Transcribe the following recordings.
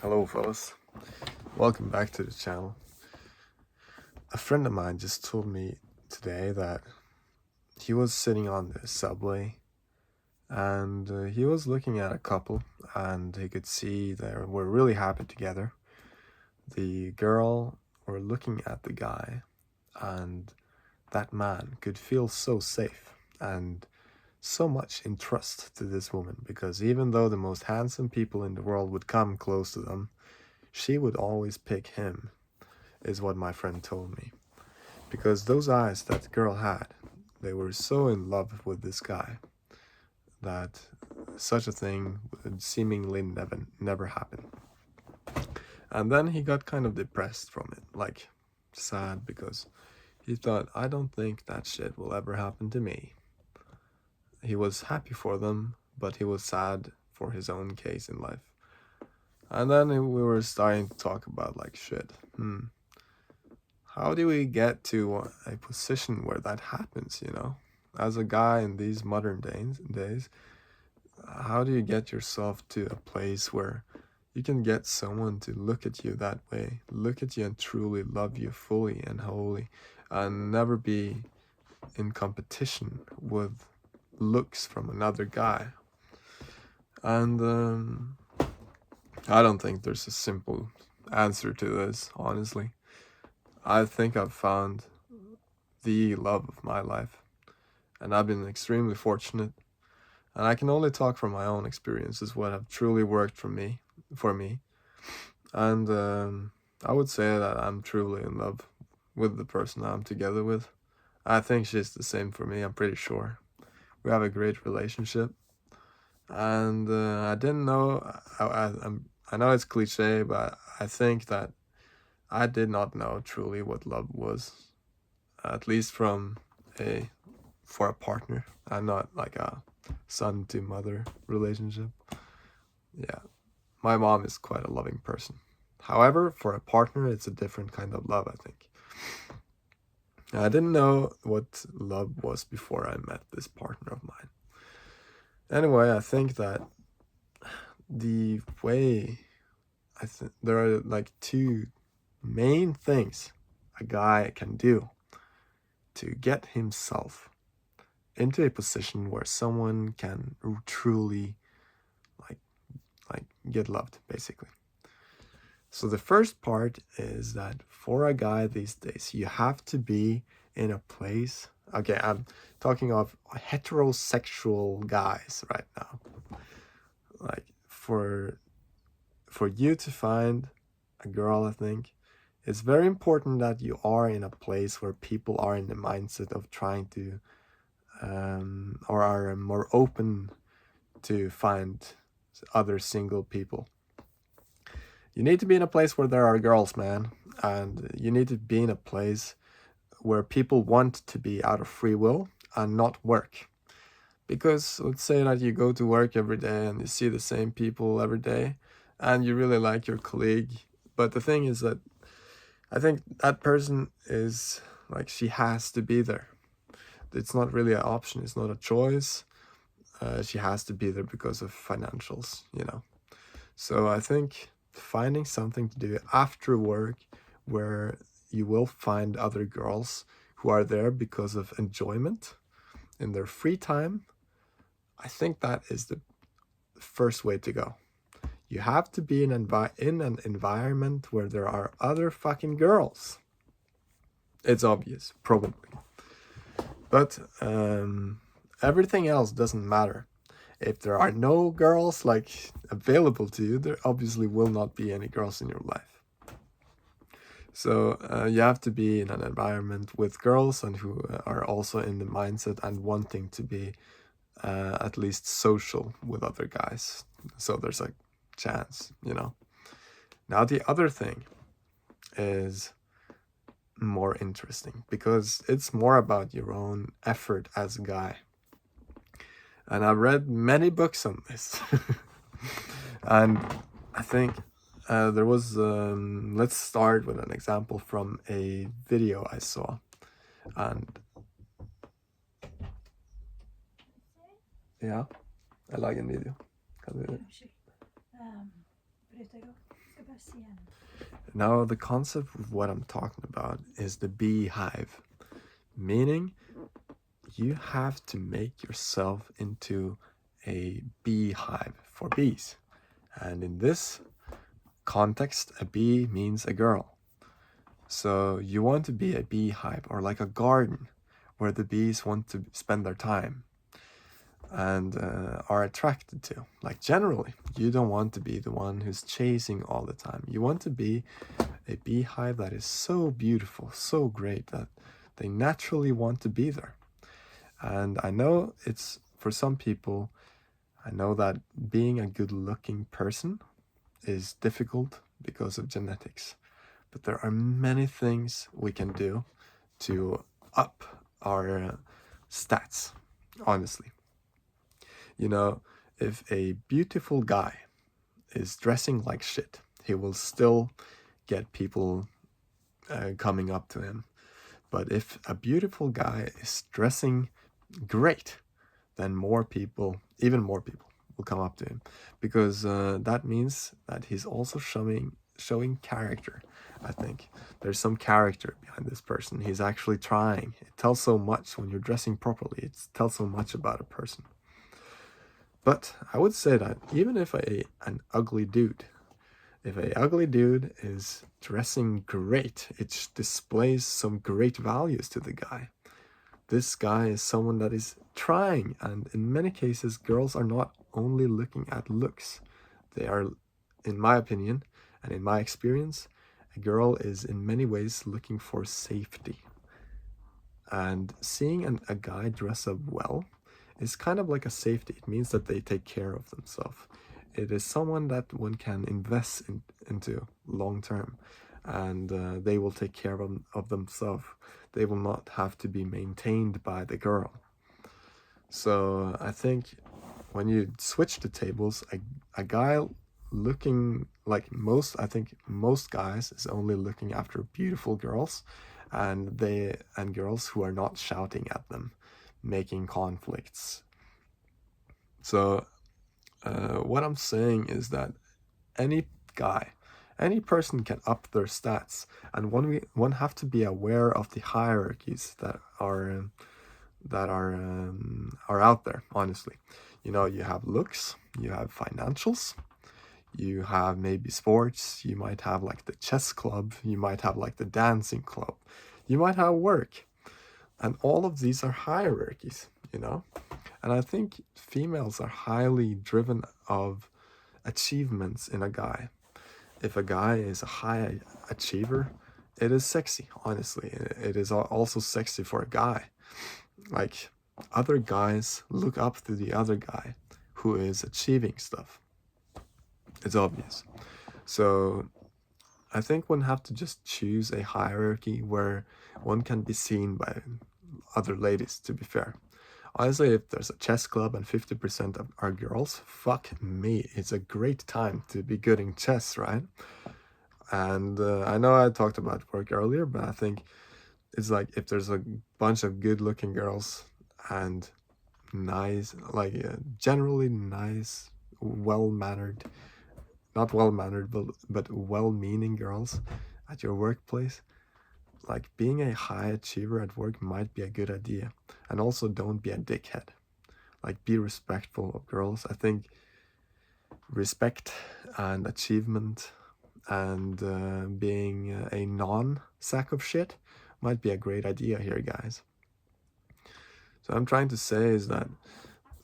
Hello fellas, welcome back to the channel. A friend of mine just told me today that he was sitting on the subway and he was looking at a couple and he could see they were really happy together. The girl were looking at the guy and that man could feel so safe and so much in trust to this woman, because even though the most handsome people in the world would come close to them, she would always pick him, is what my friend told me. Because those eyes that girl had, they were so in love with this guy that such a thing would seemingly never happen. And then he got kind of depressed from it, like sad, because he thought, I don't think that shit will ever happen to me. He was happy for them, but he was sad for his own case in life. And then we were starting to talk about like shit. How do we get to a position where that happens, As a guy in these modern days, how do you get yourself to a place where you can get someone to look at you that way, look at you and truly love you fully and wholly, and never be in competition with looks from another guy? And I don't think there's a simple answer to this, honestly. I think I've found the love of my life, and I've been extremely fortunate. And I can only talk from my own experiences, what have truly worked for me. And I would say that I'm truly in love with the person I'm together with. I think she's the same for me, I'm pretty sure. We have a great relationship. And I didn't know, I know it's cliche, but I think that I did not know truly what love was, at least for a partner, and not like a son to mother relationship. Yeah, my mom is quite a loving person. However, for a partner, it's a different kind of love, I think. I didn't know what love was before I met this partner of mine. Anyway, I think that the way there are like two main things a guy can do to get himself into a position where someone can truly like get loved, basically. So the first part is that for a guy these days, you have to be in a place. Okay, I'm talking of heterosexual guys right now. Like for you to find a girl, I think it's very important that you are in a place where people are in the mindset of trying to or are more open to find other single people. You need to be in a place where there are girls, man, and you need to be in a place where people want to be out of free will and not work. Because let's say that you go to work every day and you see the same people every day and you really like your colleague, but the thing is that I think that person is like, she has to be there. It's not really an option, it's not a choice. She has to be there because of financials, So I think finding something to do after work where you will find other girls who are there because of enjoyment in their free time, I think that is the first way to go. You have to be in an environment where there are other fucking girls. It's obvious, probably. But everything else doesn't matter. If there are no girls like available to you, there obviously will not be any girls in your life. So you have to be in an environment with girls and who are also in the mindset and wanting to be at least social with other guys. So there's a chance, Now the other thing is more interesting because it's more about your own effort as a guy. And I've read many books on this. And I think there was, let's start with an example from a video I saw. And ja, jeg lager en video. Kan du... Bryter igång. Now, the concept of what I'm talking about is the beehive, meaning you have to make yourself into a beehive for bees. And in this context, a bee means a girl. So you want to be a beehive or like a garden where the bees want to spend their time and are attracted to. Like generally, you don't want to be the one who's chasing all the time. You want to be a beehive that is so beautiful, so great that they naturally want to be there. And I know it's for some people, I know that being a good looking person is difficult because of genetics. But there are many things we can do to up our stats, honestly. You know, if a beautiful guy is dressing like shit, he will still get people coming up to him. But if a beautiful guy is dressing great, then more people, even more people, will come up to him, because that means that he's also showing character. I think there's some character behind this person. He's actually trying. It tells so much when you're dressing properly. It tells so much about a person. But I would say that even if an ugly dude, if a ugly dude is dressing great, it displays some great values to the guy. This guy is someone that is trying, and in many cases, girls are not only looking at looks. They are, in my opinion, and in my experience, a girl is in many ways looking for safety. And seeing a guy dress up well is kind of like a safety. It means that they take care of themselves. It is someone that one can invest into long term, and they will take care of themselves. They will not have to be maintained by the girl. So I think when you switch the tables, a guy looking like I think most guys is only looking after beautiful girls, and girls who are not shouting at them, making conflicts. So what I'm saying is that any guy, any person can up their stats, and one have to be aware of the hierarchies that are out there. Honestly, you know, you have looks, you have financials, you have maybe sports, you might have like the chess club, you might have like the dancing club, you might have work, and all of these are hierarchies, you know. And I think females are highly driven of achievements in a guy. If a guy is a high achiever, it is sexy, honestly. It is also sexy for a guy. Like, other guys look up to the other guy who is achieving stuff. It's obvious. So I think one have to just choose a hierarchy where one can be seen by other ladies, to be fair. Honestly, if there's a chess club and 50% of are girls, fuck me, it's a great time to be good in chess, right? And I know I talked about work earlier, but I think it's like if there's a bunch of good-looking girls and nice, like generally nice, well-mannered, not well-mannered, but well-meaning girls at your workplace, like being a high achiever at work might be a good idea. And also don't be a dickhead. Like, be respectful of girls. I think respect and achievement and being a non-sack of shit might be a great idea here, guys. So I'm trying to say is that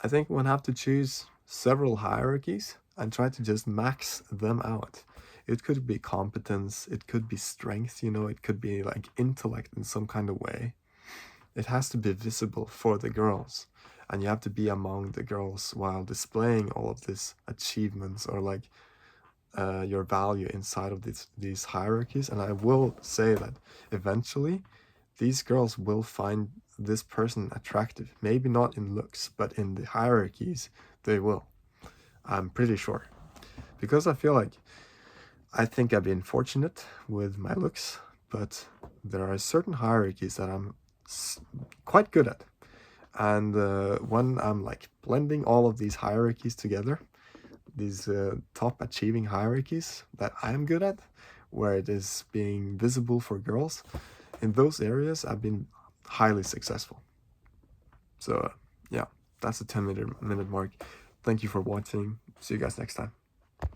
I think one have to choose several hierarchies and try to just max them out. It could be competence, it could be strength, you know, it could be like intellect in some kind of way. It has to be visible for the girls, and you have to be among the girls while displaying all of these achievements or like your value inside of these hierarchies. And I will say that eventually these girls will find this person attractive. Maybe not in looks, but in the hierarchies they will. I'm pretty sure. Because I feel like I think I've been fortunate with my looks, but there are certain hierarchies that I'm quite good at. And when I'm like blending all of these hierarchies together, these top achieving hierarchies that I am good at, where it is being visible for girls, in those areas I've been highly successful. So yeah, that's the 10 minute mark. Thank you for watching. See you guys next time.